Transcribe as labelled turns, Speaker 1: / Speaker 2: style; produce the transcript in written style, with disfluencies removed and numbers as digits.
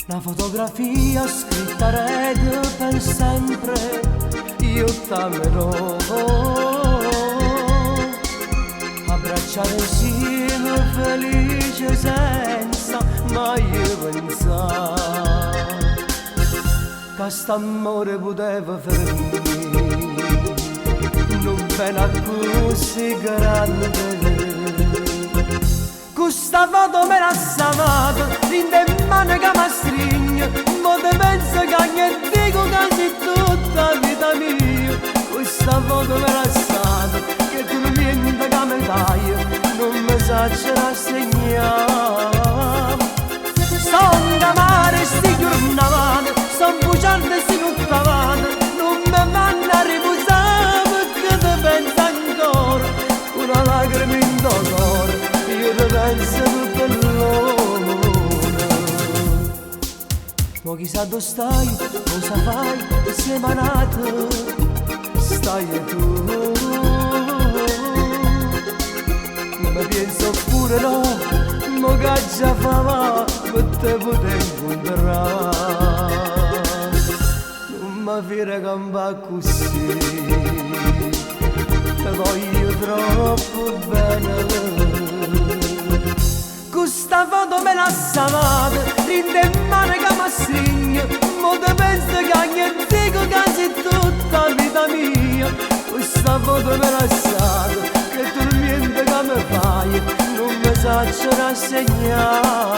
Speaker 1: Una fotografia scritta a rete per sempre, io t'amerò. Abbracciare insieme felice senza mai pensare che st'amore poteva fermarmi, non bene così grande. Questa foto me la savata, in te mano che mi stringe, mo te penso che dico quasi tutta la vita mia. Questa foto me la savata, che tu non niente che mi dai, non mi saggio rassegnare. Sto da mare, sti giornate, sto bugiando si non trovate, non mi vanno a riposare perché te penso ancora, una lacrima in dolore. Io te penso tutto l'ora. Ma chissà dove stai, cosa fai, insieme a nato, stai tu. Ma penso pure no, ma che già fa va, per te poter incontrare. Non mi fare che va così, te voglio troppo bene. Questa foto me la savate, in te mano che mi stringe, mo te penso che dico quasi tutta la vita mia. Questa foto me la savate, che tu niente che mi fai, non mi saggio rassegnare.